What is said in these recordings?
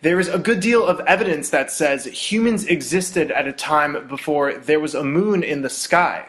There is a good deal of evidence that says humans existed at a time before there was a moon in the sky.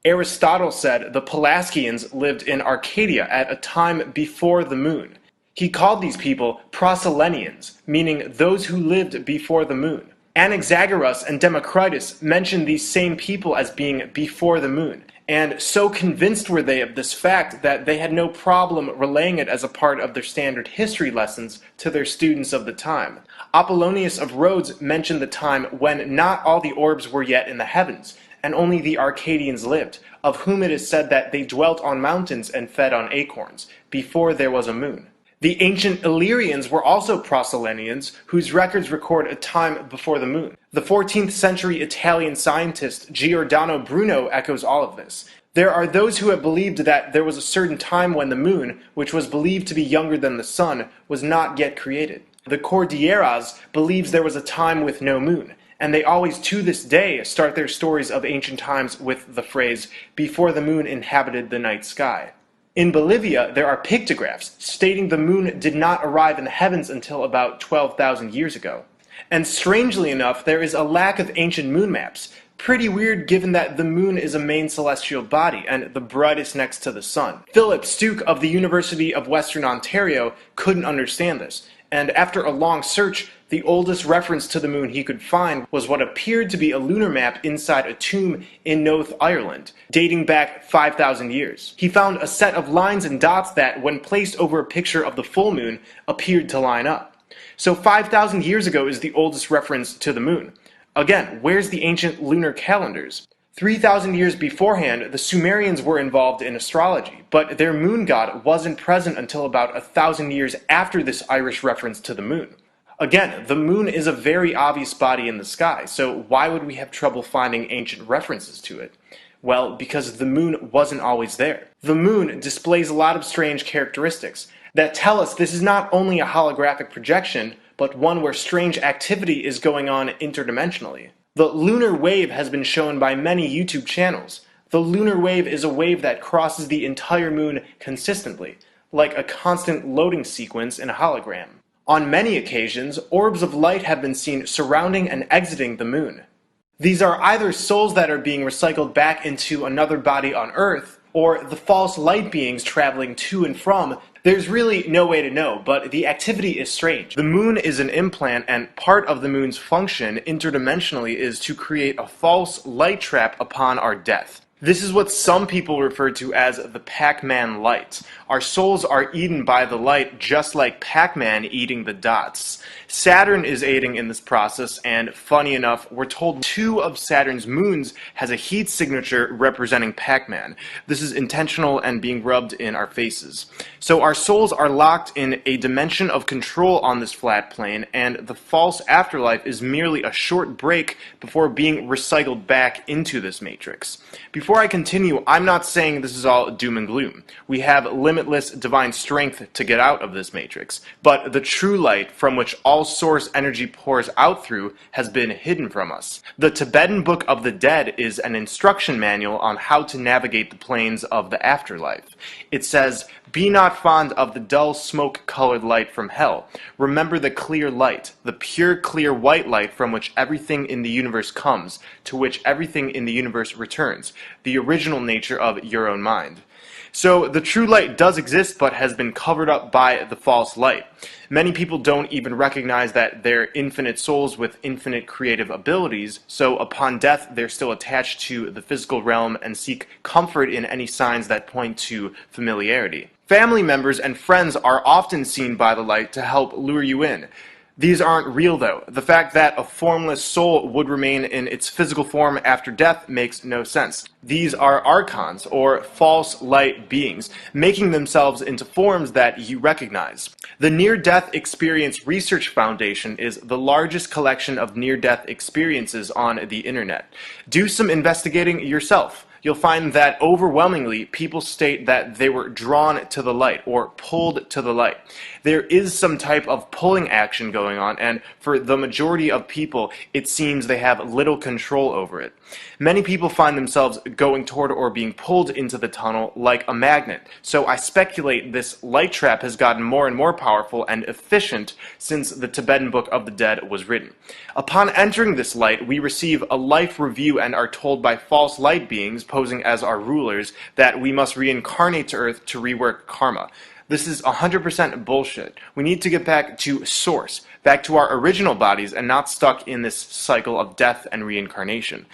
Aristotle said the Pelasgians lived in Arcadia at a time before the moon. He called these people Proselenians, meaning those who lived before the moon. Anaxagoras and Democritus mentioned these same people as being before the moon, and so convinced were they of this fact that they had no problem relaying it as a part of their standard history lessons to their students of the time. Apollonius of Rhodes mentioned the time when not all the orbs were yet in the heavens, and only the Arcadians lived, of whom it is said that they dwelt on mountains and fed on acorns, before there was a moon. The ancient Illyrians were also Proselenians, whose records record a time before the moon. The 14th century Italian scientist Giordano Bruno echoes all of this. There are those who have believed that there was a certain time when the moon, which was believed to be younger than the sun, was not yet created. The Cordilleras believes there was a time with no moon, and they always to this day start their stories of ancient times with the phrase, "before the moon inhabited the night sky." In Bolivia, there are pictographs stating the moon did not arrive in the heavens until about 12,000 years ago. And strangely enough, there is a lack of ancient moon maps. Pretty weird given that the moon is a main celestial body and the brightest next to the sun. Philip Stuke of the University of Western Ontario couldn't understand this, and after a long search, the oldest reference to the moon he could find was what appeared to be a lunar map inside a tomb in North Ireland, dating back 5,000 years. He found a set of lines and dots that, when placed over a picture of the full moon, appeared to line up. So 5,000 years ago is the oldest reference to the moon. Again, where's the ancient lunar calendars? 3,000 years beforehand, the Sumerians were involved in astrology, but their moon god wasn't present until about 1,000 years after this Irish reference to the moon. Again, the moon is a very obvious body in the sky, so why would we have trouble finding ancient references to it? Well, because the moon wasn't always there. The moon displays a lot of strange characteristics that tell us this is not only a holographic projection, but one where strange activity is going on interdimensionally. The lunar wave has been shown by many YouTube channels. The lunar wave is a wave that crosses the entire moon consistently, like a constant loading sequence in a hologram. On many occasions, orbs of light have been seen surrounding and exiting the moon. These are either souls that are being recycled back into another body on Earth, or the false light beings traveling to and from. There's really no way to know, but the activity is strange. The moon is an implant, and part of the moon's function interdimensionally is to create a false light trap upon our death. This is what some people refer to as the Pac-Man light. Our souls are eaten by the light just like Pac-Man eating the dots. Saturn is aiding in this process, and funny enough, we're told 2 of Saturn's moons has a heat signature representing Pac-Man. This is intentional and being rubbed in our faces. So our souls are locked in a dimension of control on this flat plane, and the false afterlife is merely a short break before being recycled back into this matrix. Before I continue, I'm not saying this is all doom and gloom. We have limitless divine strength to get out of this matrix, but the true light from which all source energy pours out through has been hidden from us. The Tibetan Book of the Dead is an instruction manual on how to navigate the planes of the afterlife. It says, "Be not fond of the dull smoke-colored light from hell. Remember the clear light, the pure, clear white light from which everything in the universe comes, to which everything in the universe returns, the original nature of your own mind." So the true light does exist, but has been covered up by the false light. Many people don't even recognize that they're infinite souls with infinite creative abilities, so upon death they're still attached to the physical realm and seek comfort in any signs that point to familiarity. Family members and friends are often seen by the light to help lure you in. These aren't real though. The fact that a formless soul would remain in its physical form after death makes no sense. These are archons, or false light beings, making themselves into forms that you recognize. The Near-Death Experience Research Foundation is the largest collection of near-death experiences on the internet. Do some investigating yourself. you'll find that overwhelmingly people state that they were drawn to the light or pulled to the light. There is some type of pulling action going on, and for the majority of people, it seems they have little control over it. Many people find themselves going toward or being pulled into the tunnel like a magnet, so I speculate this light trap has gotten more and more powerful and efficient since the Tibetan Book of the Dead was written. Upon entering this light, we receive a life review and are told by false light beings posing as our rulers that we must reincarnate to Earth to rework karma. This is 100% bullshit. We need to get back to source, back to our original bodies, and not stuck in this cycle of death and reincarnation.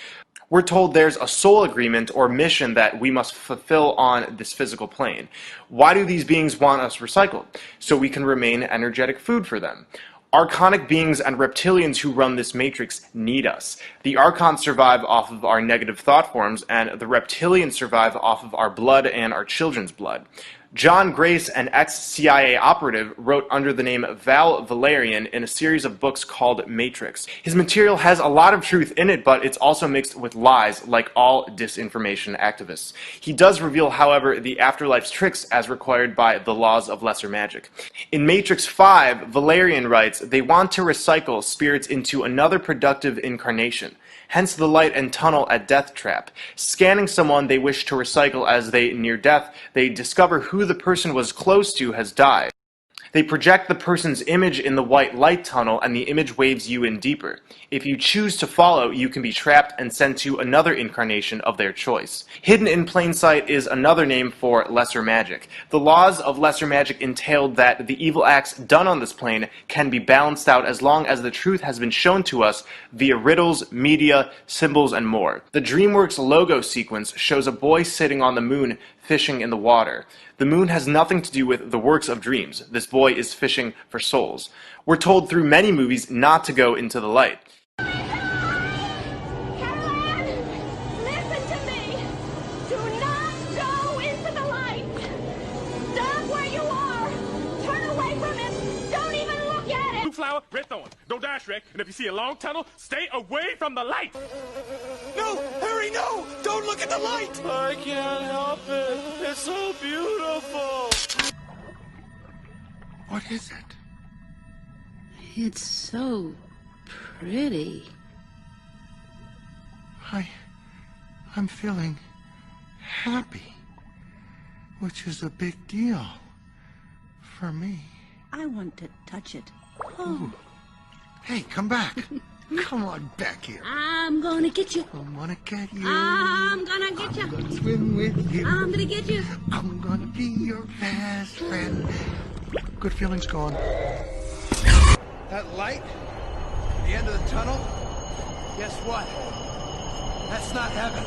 We're told there's a soul agreement or mission that we must fulfill on this physical plane. Why do these beings want us recycled? So we can remain energetic food for them. Archonic beings and reptilians who run this matrix need us. The Archons survive off of our negative thought forms, and the reptilians survive off of our blood and our children's blood. John Grace, an ex-CIA operative, wrote under the name Val Valerian in a series of books called Matrix. His material has a lot of truth in it, but it's also mixed with lies, like all disinformation activists. He does reveal, however, the afterlife's tricks as required by the laws of lesser magic. In Matrix 5, Valerian writes, they want to recycle spirits into another productive incarnation. Hence the light and tunnel at Death Trap. Scanning someone they wish to recycle as they near death, they discover who the person was close to has died. They project the person's image in the white light tunnel, and the image waves you in deeper. If you choose to follow, you can be trapped and sent to another incarnation of their choice. Hidden in plain sight is another name for lesser magic. The laws of lesser magic entailed that the evil acts done on this plane can be balanced out as long as the truth has been shown to us via riddles, media, symbols, and more. The DreamWorks logo sequence shows a boy sitting on the moon fishing in the water. The moon has nothing to do with the works of dreams. This boy is fishing for souls. We're told through many movies not to go into the light. Caroline, listen to me. Do not go into the light. Stop where you are. Turn away from it. Don't even look at it. Blue flower, red thorn. Don't die, Shrek. And if you see a long tunnel, stay away from the light. No! Hurry, no! Don't look at the light! I can't help it. It's so beautiful. What is it? It's so pretty. I'm feeling happy, which is a big deal for me. I want to touch it. Ooh. Hey, come back. Come on back here. I'm gonna get you. I'm gonna get you. I'm gonna get you. I'm gonna swim with you. I'm gonna get you. I'm gonna be your best friend. Good feelings gone. That light? The end of the tunnel? Guess what? That's not heaven.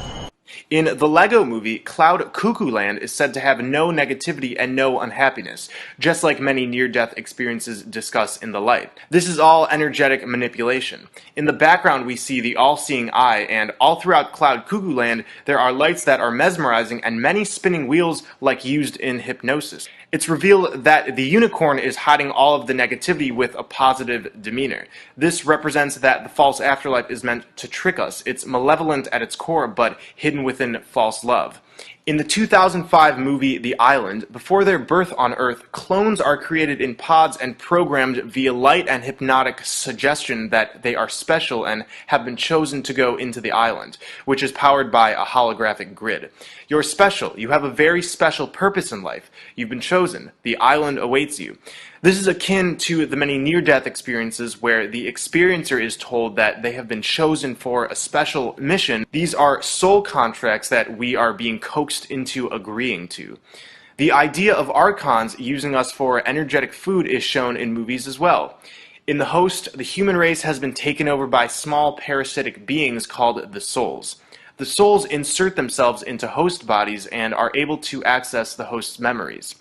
In the Lego Movie, Cloud Cuckoo Land is said to have no negativity and no unhappiness, just like many near-death experiences discussed in the light. This is all energetic manipulation. In the background we see the all-seeing eye, and all throughout Cloud Cuckoo Land there are lights that are mesmerizing and many spinning wheels like used in hypnosis. It's revealed that the unicorn is hiding all of the negativity with a positive demeanor. This represents that the false afterlife is meant to trick us. It's malevolent at its core, but hidden within false love. In the 2005 movie The Island, before their birth on Earth, clones are created in pods and programmed via light and hypnotic suggestion that they are special and have been chosen to go into the island, which is powered by a holographic grid. You're special. You have a very special purpose in life. You've been chosen. The island awaits you. This is akin to the many near-death experiences where the experiencer is told that they have been chosen for a special mission. These are soul contracts that we are being coaxed into agreeing to. The idea of archons using us for energetic food is shown in movies as well. In The Host, the human race has been taken over by small parasitic beings called the souls. The souls insert themselves into host bodies and are able to access the host's memories.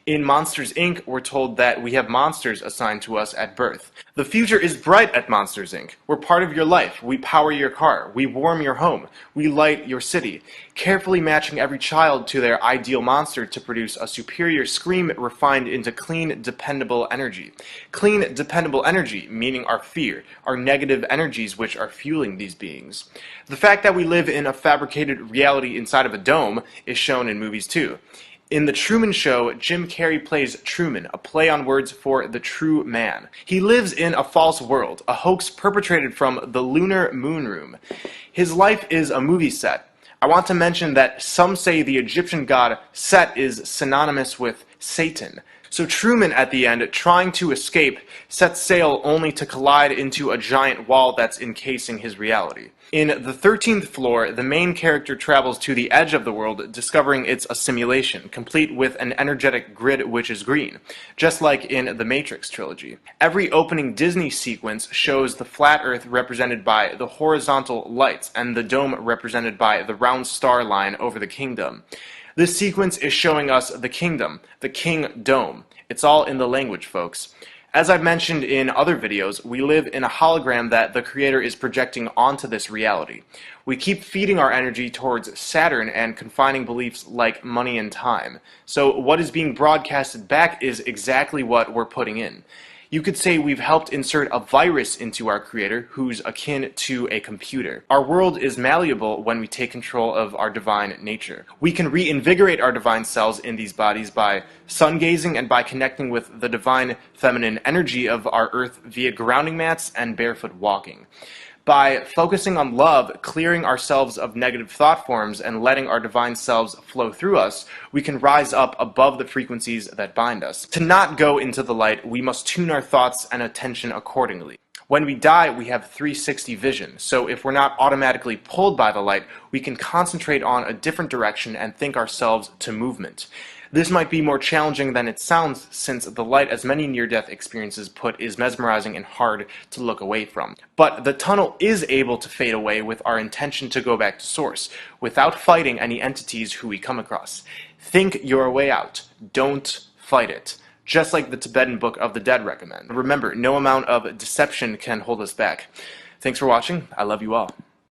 In Monsters, Inc., we're told that we have monsters assigned to us at birth. The future is bright at Monsters, Inc. We're part of your life. We power your car. We warm your home. We light your city. Carefully matching every child to their ideal monster to produce a superior scream refined into clean, dependable energy. Clean, dependable energy, meaning our fear, our negative energies which are fueling these beings. The fact that we live in a fabricated reality inside of a dome is shown in movies too. In The Truman Show, Jim Carrey plays Truman, a play on words for the true man. He lives in a false world, a hoax perpetrated from the lunar moon room. His life is a movie set. I want to mention that some say the Egyptian god Set is synonymous with Satan. So Truman, at the end, trying to escape, sets sail only to collide into a giant wall that's encasing his reality. In The 13th Floor, the main character travels to the edge of the world, discovering it's a simulation, complete with an energetic grid which is green, just like in the Matrix trilogy. Every opening Disney sequence shows the flat Earth represented by the horizontal lights, and the dome represented by the round star line over the kingdom. This sequence is showing us the kingdom, the King Dome. It's all in the language, folks. As I've mentioned in other videos, we live in a hologram that the creator is projecting onto this reality. We keep feeding our energy towards Saturn and confining beliefs like money and time. So what is being broadcasted back is exactly what we're putting in. You could say we've helped insert a virus into our creator who's akin to a computer. Our world is malleable when we take control of our divine nature. We can reinvigorate our divine selves in these bodies by sun gazing and by connecting with the divine feminine energy of our earth via grounding mats and barefoot walking. By focusing on love, clearing ourselves of negative thought forms, and letting our divine selves flow through us, we can rise up above the frequencies that bind us. To not go into the light, we must tune our thoughts and attention accordingly. When we die, we have 360 vision, so if we're not automatically pulled by the light, we can concentrate on a different direction and think ourselves to movement. This might be more challenging than it sounds, since the light, as many near-death experiences put, is mesmerizing and hard to look away from. But the tunnel is able to fade away with our intention to go back to source, without fighting any entities who we come across. Think your way out. Don't fight it. Just like the Tibetan Book of the Dead recommend. Remember, no amount of deception can hold us back. Thanks for watching. I love you all.